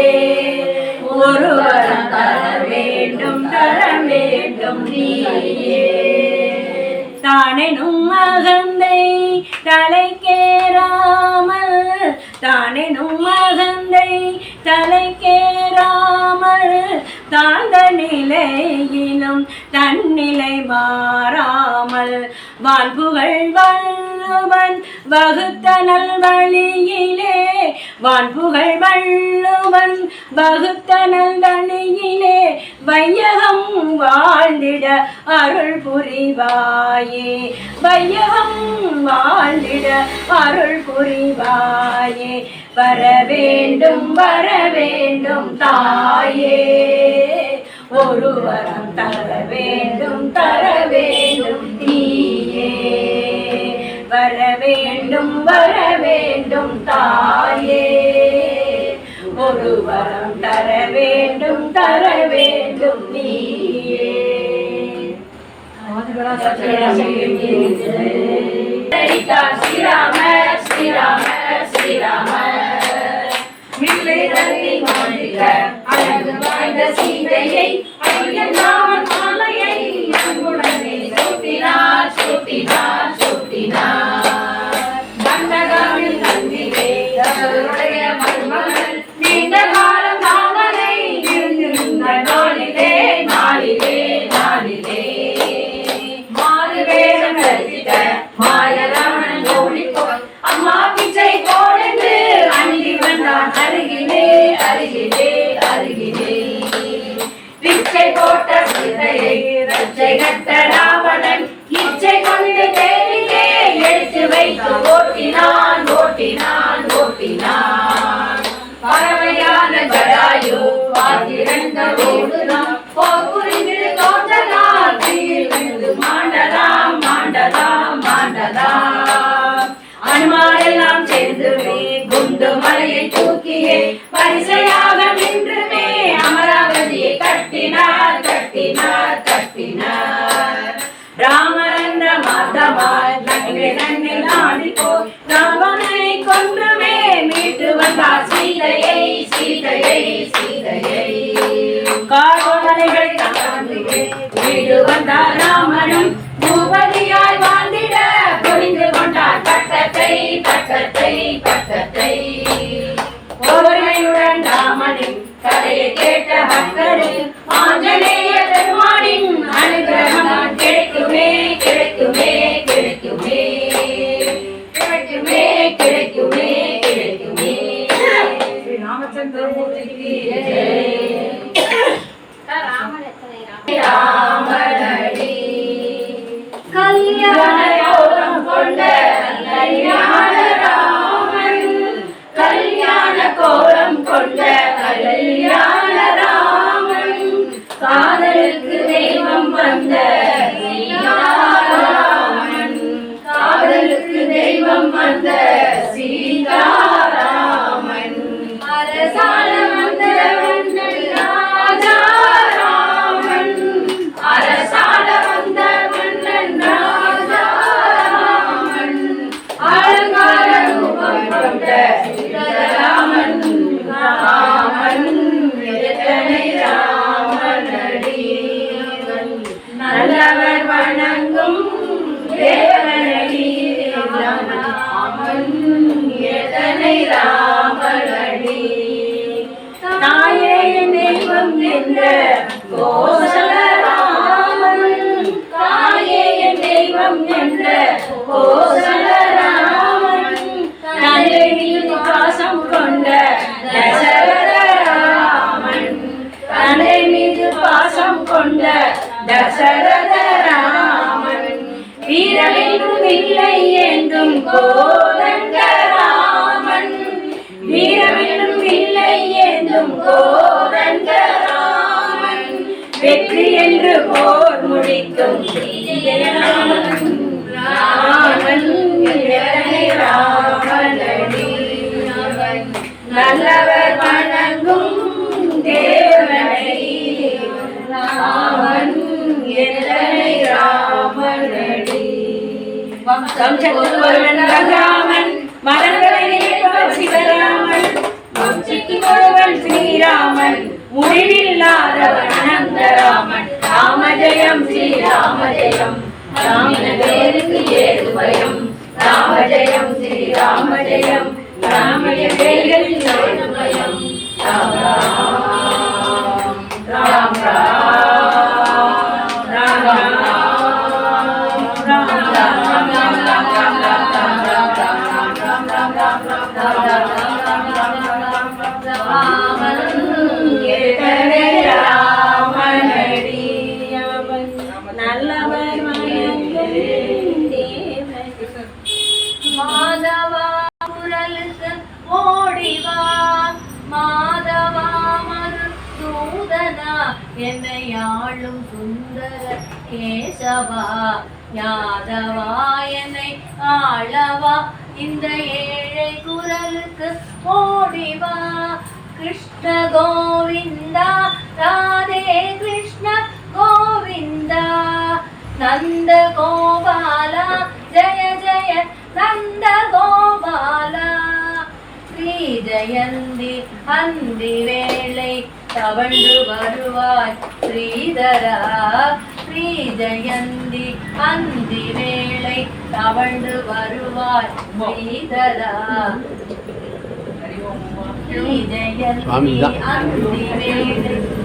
ஒரு வரம் தர வேண்டும் நீயே தானெனும் அகந்தை தலைக்கேறாமல் தானெனும் அகந்தை தலைக்கேறாமல் தாழ்ந்த நிலையிலும் தன்னிலை மாறாமல் வான்புகழ் வள்ளுவன் வகுத்த நல்வழியிலே வான்புகழ் வள்ளுவன் வகுத்த நல்வழியிலே வையகம் வாழ்ந்திட அருள் புரிவாயே வையகம் வாழ்ந்திட அருள் புரிவாயே வரவேண்டும் தாயே ஒரு வரம் தர வேண்டும் நீயே வரவேண்டும் தாயே ஒரு வரம் தர வேண்டும் நீயே ஸ்ரீராம ஸ்ரீராம ஸ்ரீராம மில்லை தந்தி மாநில அழகு வாய்ந்த சீதையை ஐயன் ராமன் மாலையை அன்புடனே சூட்டினார் பண்டகாவில் தந்திலே அவருடைய மருமகள் நீண்ட காலம் தாமரை இருந்திருந்த நாளிலே மாறு வேடம் கருதிட மாயராமன் ஓடிப்போய் அம்மா பிச்சை போடென்று அண்டி வந்தான் அருகிலே பிச்சை போட்ட சீதையை ரச்சை கட்ட ராவணன் இச்சை கொண்டு தேடியே எடுத்து வைத்து ஓட்டினான் பறவையான ஜடாயு பாத்திரங்க ஓடுதான் போர் புரிந்து தோன்றலாம் தீர்ந்து மாண்டலாம் அனுமாரெல்லாம் சேர்ந்துமே குண்டு மலையை தூக்கியே பரிசையாக நின்றுமே அமராவதியை கட்டினார் ராமரந்த மாதமாய் நன்னில் ஆடி போய் ராவணனை கொன்றுமே மீட்டு வந்தார் சீதையை காடுமலைகள் தாண்டியே வீடு வந்தார் ராமனும் பூபதியாய் வாழ்ந்திட புரிந்து கொண்டார் பட்டத்தை ஒருமையுடன் ராமனின் கதையை கேட்ட பக்தரில் ஆஞ்சநேய பெருமானின் அனுகிரகம் கிடைக்குமே ஸ்ரீ ராமச்சந்திரமூர்த்திக்கு ராமனடி கல்யாண கோலம் கொண்ட கல்யாண ராமன் காதலுக்கு தெய்வம் வந்த சீதாராமன் அரசாண வந்த ராஜாராமன் அலங்கார ரூபம் கொண்ட ராமன் ராமனடி நல்லவர் வணங்கும் தேவனடி ராமனடி தாயே தெய்வம் என்ற கோசல ராமன் தாயே தெய்வம் என்ற கோசல ராமன் தந்தை மீது பாசம் கொண்ட தசரத ராமன் தந்தை மீது பாசம் கொண்ட தசரத ராமன் வீரமென்றும் இல்லை என்றும் கோதண்ட ராமன் வீரமென்றும் இல்லை என்றும் கோதண்ட ராமன் வெற்றி என்று போர் முடிக்கும் ராமன் ராமனடி நல்லவர் வணங்கும் தேவனை ராமன் எத்தனை ராமனடி வம்சத்தில் ஒருவன் ரகுராமன் மலர்களை நினைப்பவர் சிவராமன் வம்சத்து ஒருவன் ஸ்ரீராமன் முடிவில்லாதவன் அனந்தராமன் ராமஜெயம் ஸ்ரீராமஜெயம் ராமன பேருக்கு ஏது பயம் ராமஜெயம் ஸ்ரீராமஜெயம் ராமய பேரில் ஏது பயம் ராம் ராம் ராம் ராம் ராம் நல்லவர் மாதவா குரலுக்கு ஓடிவா மாதவா மறு சூதனா என்னை ஆளும் சுந்தர கேசவா யாதவா என்னை ஆளவா இந்த ஏழை குரலுக்கு ஓடிவா கிருஷ்ண கோவிந்தா ராதே கிருஷ்ண கோவிந்தா நந்த கோபாலா ஜய ஜய நந்த கோபாலா ஸ்ரீ ஜயந்தி அந்தி வேளை தவழ்ந்து வருவாய் ஸ்ரீதரா ஸ்ரீ ஜயந்தி அந்தி வேளை தவழ்ந்து வருவாய் ஸ்ரீதரா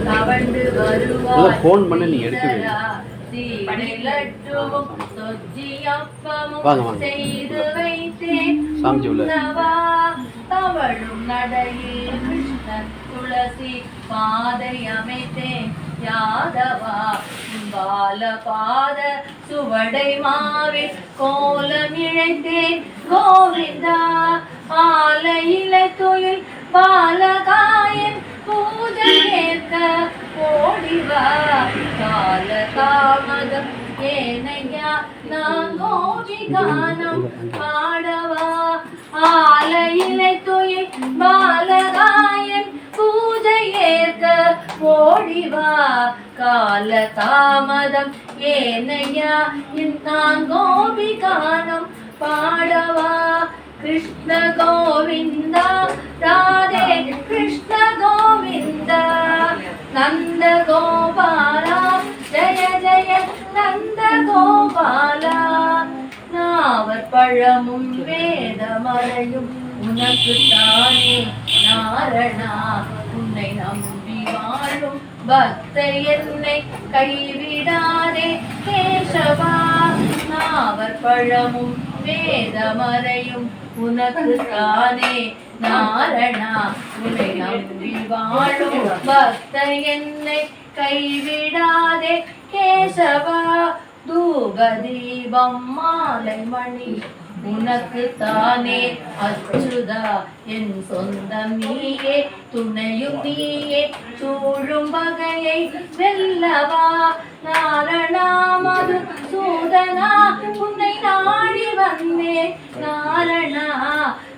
தவழ்ந்து வருவாய் ஃபோன் பண்ண நீ எடுக்கவே செய்து வைத்தேன் தவழும் நடையில் கிருஷ்ணன் துளசி பாதை அமைத்தேன் யாதவா பால பாத சுவடை மாவில் கோலம் இழைத்தேன் கோவிந்தா ஆலையில துயில் பாலகாயன் பூஜை ஏற்க ஓடிவா கால தாமதம் ஏனையா நான் கோபி கானம் பாடவா ஆலையிலை துயில் பாலகாயன் பூஜை ஏற்க ஓடிவா கால தாமதம் ஏனையா நான் கோபி கானம் பாடவா கிருஷ்ண கோவிந்தா ராதே கிருஷ்ண கோவிந்தா நந்த கோபாலா ஜய ஜய நந்த கோபாலா நாவர் பழமும் வேதமறையும் உனக்கு தானே நாரணா உன்னை நம்பி வாழும் பக்தை என்னை கைவிடாதே கேசவா நாவர் பழமும் வேதமறையும் உனக்கு தானே நாரணா உன்னை நம்பி வாழும் பக்தை என்னை கைவிடாதே கேசவா தூப தீபம் மாலை மணி உனக்கு தானே அச்சுதா என் சொந்தம் நீயே துணையும் நீயே சூழும் வகையை வெல்லவா நாரணா மது சூதனா உன்னை நாடி வந்தேன் நாரணா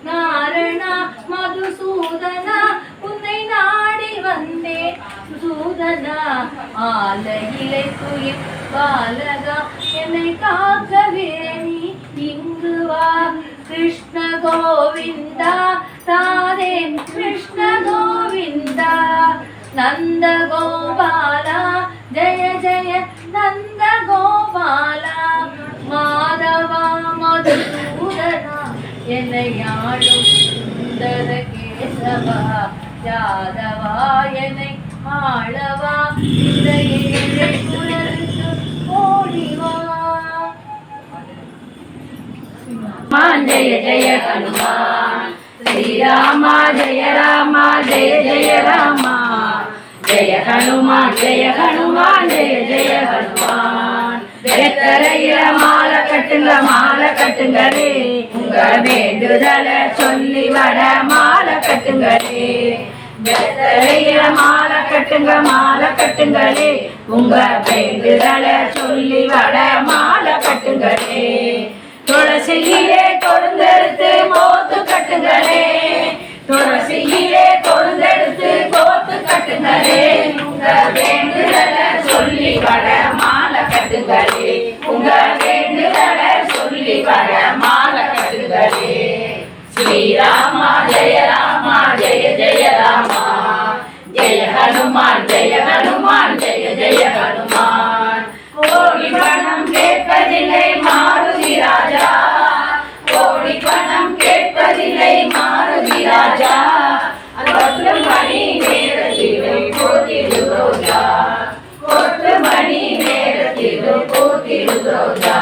நாரணா மதுசூதனா உன்னை நாடி வந்தேன் சூதனா ஆலையிலை துயில் பாலகா என்னை காக்கவே நீ இங்கு வா கிருஷ்ண கோவிந்தா ராதே கிருஷ்ண கோவிந்தா நந்த கோபாலா ஜய ஜய நந்த கோபாலா மாதவா மதுசூதனா என்னை ஆளும் சுந்தர கேசவா யாதவா என்னை ஆளவா இந்த ஏழை குரலுக்கு ஓடிவா ஜய ஜய ஹனுமான் ஸ்ரீராமா ஜய ராமா ஜய ஜய ராமா ஜய ஹனுமான் ஜய ஹனுமான் ஜய ஜய ஹனுமான் வெத்தரையில மாலை கட்டுங்களே உங்க வேண்டுதல சொல்லி வர மாலை கட்டுங்களே வெத்தரையில மாலை கட்டுங்களே உங்க வேண்டுதல சொல்லி வர மாலை கட்டுங்களே துளசியிலே கொழுந்தெடுத்து மோத்து கட்டுங்களே துளசியிலே கொழுந்தெடுத்து கோத்து கட்டுங்களே உங்க வேண்டுதல சொல்லி வர மாலை கட்டுங்களே உங்க வேண்டுதல சொல்லி வர மாலை கட்டுங்களே ஸ்ரீராமா ஜெய ராமா ஜெய ஜெய ராமா ஜெய ஹனுமான் ஜெய ஹனுமான் ஜெய ஜெய ஹனுமான் கோடி பணம் கேட்பதில்லை மாருதி ராஜா கோடி பணம் கேட்பதில்லை மாருதி ராஜா கொட்டு மணி நேரத்திலும் போத்திடு ரோஜா கொட்டு மணி நேரத்திலும் போத்திடு ரோஜா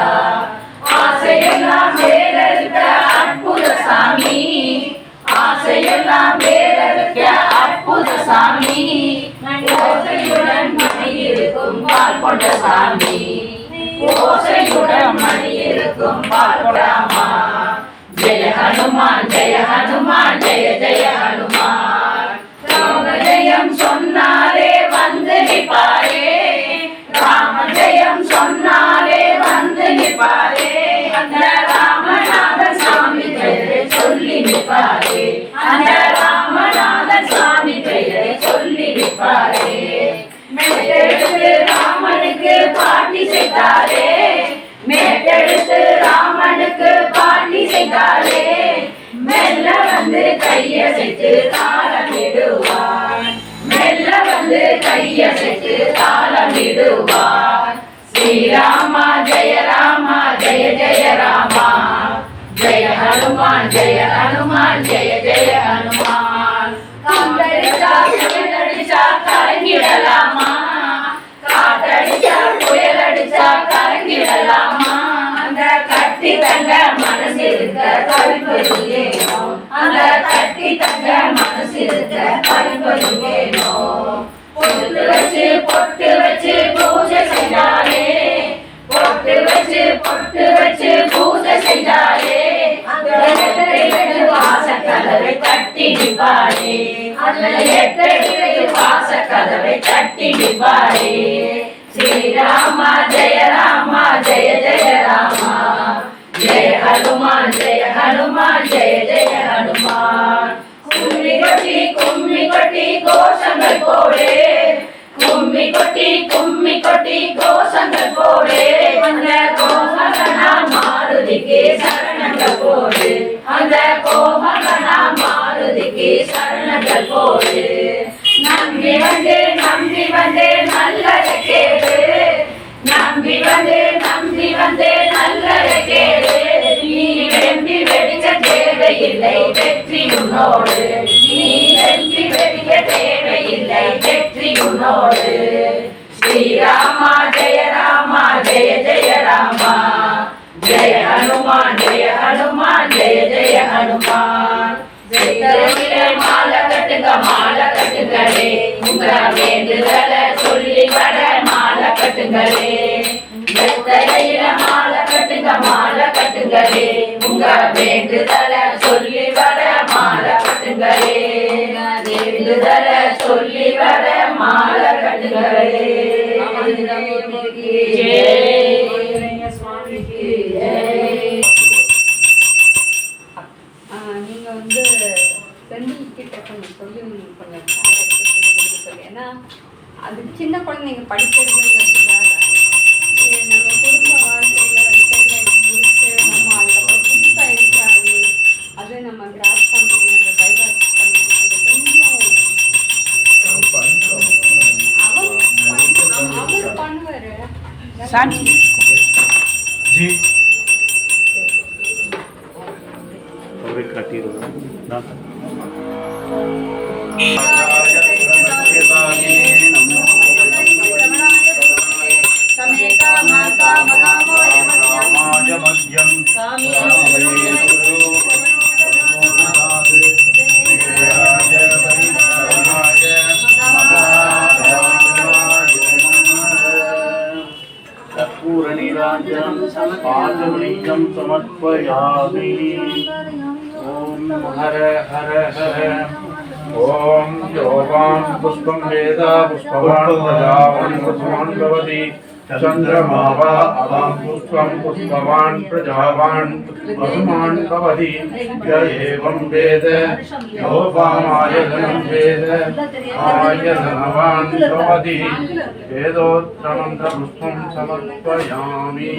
ஆசையெல்லாம் வேறறுக்க அற்புத சாமி ஆசையெல்லாம் வேறறுக்க அற்புத சாமி ஓசையுடன் மணி இருக்கும் பால் கொண்ட சாமி ஓசையுடன் மணி இருக்கும் பால் கொடாமா ஜெய ஹனுமான் ஜெய ஹனுமான் ஜெய ஜெய ஹனுமான் ராம ஜெயம் சொன்னாலே வந்து நிப்பாரே ராம ஜெயம் சொன்னாலே வந்து நிப்பாரே அந்த ராமநாத சாமி பெயரை சொல்லி நிப்பாரே அந்த ராமநாத சாமி பெயரை சொல்லி நிப்பாரே மேட்டெடுத்து ராமனுக்கு பாட்டி செய்தாரே மேட்டெடுத்து ராமனுக்கு பாட்டி செய்தாரே மெல்ல வந்து கையசைத்து தாளமிடுவார் மெல்ல வந்து கையசைத்து தாளமிடுவார் ஸ்ரீராமா ஜெய ராமா ஜெய ஜெய ராமா ஜெய ஹனுமான் ஜெய ஹனுமான் ஜெய ஜெய ஹனுமான் காத்தடிச்சா புயலடிச்சா கலங்கிடலாமா காத்தடிச்சா புயலடிச்சா கலங்கிடலாமா அந்த கட்டி தங்க மனசு இருக்க தவிப்பது ஏனோ அந்த கட்டி தங்க மனசு இருக்க தவிப்பது ஏனோ பொட்டு வச்சு பூஜை செய்தாலே பொட்டு வச்சு பூஜை செய்தாலே வாசக்கதவை தட்டி நிப்பாரே அந்த எட்டடி வாசக்கதவை தட்டி நிப்பாரே ஸ்ரீராமா ஜெய ராமா ஜெய ஜெய ராமா ஜெய ஹனுமான் ஜெய ஹனுமான் ஜெய ஜெய ஹனுமான் கும்மி கொட்டி கோஷங்கள் போடே கும்மி கொட்டி கோஷங்கள் போடே அந்த கோமகனா மாருதிக்கு சரணங்கள் போடு அந்த கோமகனா மாருதிக்கு சரணங்கள் போடு நம்பி வந்து நல்லதை கேடு நம்பி வந்து நல்லதை கேடு நீ வெம்பி வெடிக்க தேவையில்லை வெற்றி உன்னோடு நீ வெம்பி வெடிக்க தேவையில்லை வெற்றி உன்னோடு ஸ்ரீராமா ஜெய ராமா ஜெய ஜெய ராமா ஜெய ஹனுமான் ஜெய ஹனுமான் ஜெய ஜெய ஹனுமான் மாலை கட்டுங்களே உங்க வேண்டுதல சொல்லி வர மாலை கட்டுங்களே வெத்தலையில மாலை கட்டுங்களே உங்க வேண்டுதல சொல்லி வர மாலை கட்டுங்களே வேண்டுதல சொல்லி வர மாலை கட்டுங்களே நீங்க வந்து கிட்ட கொஞ்சம் சொல்லி கொஞ்சம் சொல்லி ஏன்னா அது சின்ன குழந்தைங்க படிக்கிறதுங்கிறதுக்காக நம்ம குடும்ப வாழ்க்கையில் முடிச்சு நம்ம அதுக்கப்புறம் புதுசாக இருக்கிறாங்க அது நம்ம கிராஸ் பண்ணணும் அந்த பைபாஸ் பண்ணணும் அது கொஞ்சம் அவர் பண்ணுவார் पादुलिकं समर्पयामि ॐ हर हर हर ॐ योगां पुष्पं वेद पुष्पवान् प्रजावान् पुष्पवान् भवति चंद्रमावा अवां पुष्पं पुष्पवान् प्रजावान् वसुमान् भवति य एवं वेद योपामायतनं वेद आयतनवान् भवति वेदोत्तमन्त्रपुष्पं समर्पयामि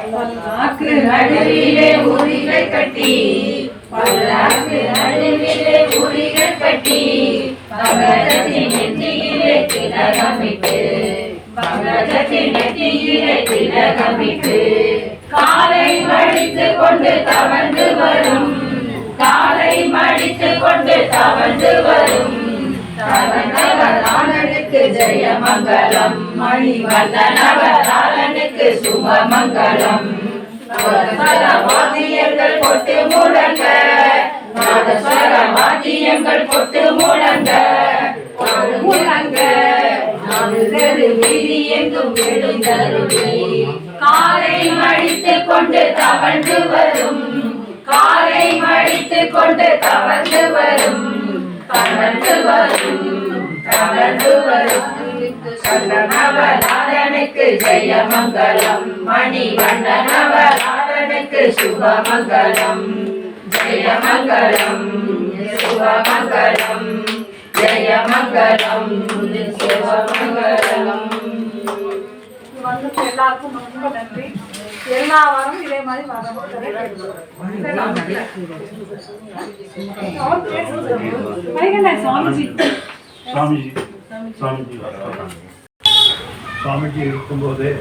பல்லாக்கு நடுவிலே உரிகள் கட்டி பல்லாக்கு நடுவிலே உரிகள் கட்டி பங்கஜத்தின் நெற்றியிலே திலகமிட்டு பங்கஜத்தின் நெற்றியிலே திலகமிட்டு காலை மடித்து கொண்டு தவழ்ந்து வரும் காலை மடித்து கொண்டு தவழ்ந்து வரும் தவந்தவராளனுக்கு ஜெயமங்கலம் மணிவந்தனவராளனுக்கு சுபமங்கலம் வாத்தியங்கள் கொட்டு முழங்க நாதஸ்வர வாத்தியங்கள் கொட்டு முழங்க முழங்க வீதி எங்கும் எழுந்தருளி காலை மடித்து கொண்டு தவழ்ந்து வரும் காலை மடித்து கொண்டு தவழ்ந்து வரும் தவழ்ந்து வரும் தவழ்ந்து வரும் கண்ணனவராளனுக்கு ஜெயமங்கலம் மணிவண்ணனவராளனுக்கு சுபமங்கலம் ஜெயமங்கலம் சுபமங்கலம் ஜெயமங்கலம் சுபமங்கலம். வந்து எல்லாருக்கும் ரொம்ப நன்றி. எல்லா வாரம் இதே மாதிரி சுவாமிஜி இருக்கும்போதே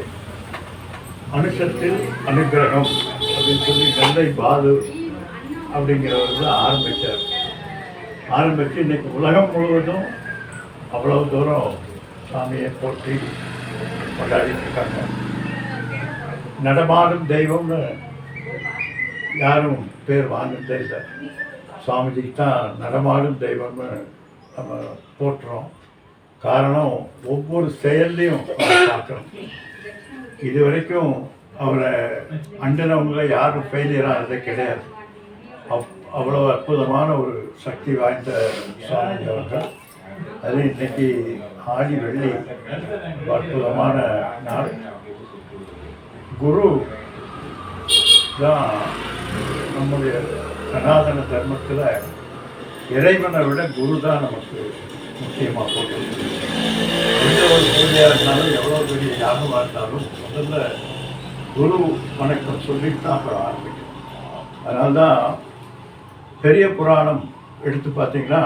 அனுஷத்தில் அனுகிரகம் அப்படின்னு சொல்லி நெல்லை பாலு அப்படிங்கிறவர் தான் ஆரம்பித்து இன்னைக்கு உலகம் முழுவதும் அவ்வளவு தூரம் சாமியை போற்றி கொண்டாடிட்டு இருக்காங்க. நடமாடும் தெய்வம்னு யாரும் பேர் வாங்கிட்டே இல்லை. சுவாமிஜிக்கு தான் நடமாடும் தெய்வம்னு நம்ம போட்டுறோம். காரணம் ஒவ்வொரு செயல்லையும் பார்க்குறோம். இது வரைக்கும் அவரை அண்டினவங்க யாரும் ஃபெயிலியர் ஆனதே கிடையாது. அவ்வளோ அற்புதமான ஒரு சக்தி வாய்ந்த சுவாமிஜி அவர்கள். அது இன்னைக்கு ஆடி வெள்ளி அற்புதமான நாள். குரு தான் நம்முடைய சனாதன தர்மத்தில் இறைவனை விட குரு தான் நமக்கு முக்கியமாக போட்டு. எந்த ஒரு பூஜையாக இருந்தாலும் எவ்வளோ பெரிய யாகமாக இருந்தாலும் முதல்ல குரு வணக்கம் சொல்லிட்டு தான் அப்புறம் ஆரம்பிக்கும். அதனால்தான் பெரிய புராணம் எடுத்து பார்த்தீங்கன்னா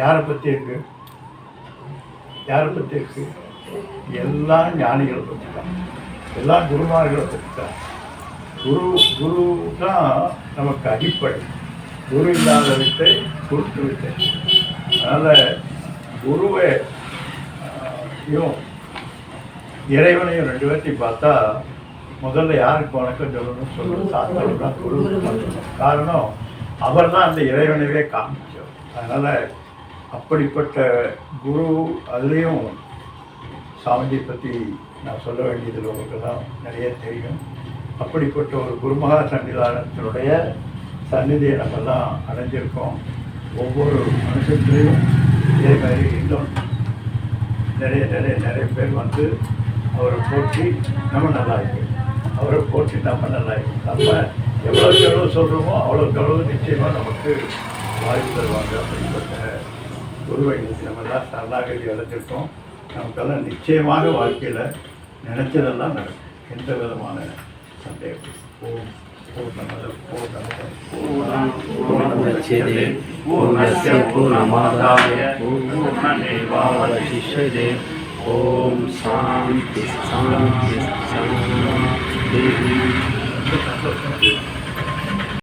யாரை பற்றி இருக்கு? எல்லா ஞானிகளை பற்றி தான், எல்லா குருமார்களை பற்றி தான். குரு தான் நமக்கு அடிப்படை. குரு இல்லாத வித்தை குருட்டு வித்தை. அதனால் குருவையும் இறைவனையும் ரெண்டு பேர்த்தையும் பார்த்தா முதல்ல யாருக்கு வணக்கம் சொல்லணும்னு சொல்லணும். சாஸ்திரம் தான் குரு. காரணம் அவர் தான் அந்த இறைவனையே காமிச்சோம். அதனால் அப்படிப்பட்ட குரு. அதுலேயும் சாமிஜி பற்றி நான் சொல்ல வேண்டியதில் உங்களுக்கெல்லாம் நிறைய தெரியும். அப்படிப்பட்ட ஒரு குருமகா சன்னிதானத்தினுடைய சந்நிதியை நம்மெல்லாம் அடைஞ்சிருக்கோம். ஒவ்வொரு மனுஷத்துலேயும் இதே மாதிரி இன்னும் நிறைய பேர் வந்து அவரை போற்றி நம்ம நல்லா இருக்கு, அவரை போற்றி நம்ம நல்லா இருக்கு. நம்ம எவ்வளோக்கு எவ்வளோ சொல்கிறோமோ அவ்வளோக்கு எவ்வளோ நிச்சயமாக நமக்கு வாய்ப்பு தருவாங்க. அப்படிப்பட்ட குருவை நம்மெல்லாம் சரணாகதி அடைஞ்சிருக்கோம். நமக்கெல்லாம் நிச்சயமாக வாழ்க்கையில் நினைச்சதெல்லாம் நடக்கும். எந்த விதமான சந்தேகம். ஓம் पूर्णमुदच्यते पूर्णस्य पूर्णमादाय पूर्णमेवावशिष्यते ॐ शान्ति शान्ति शान्तिः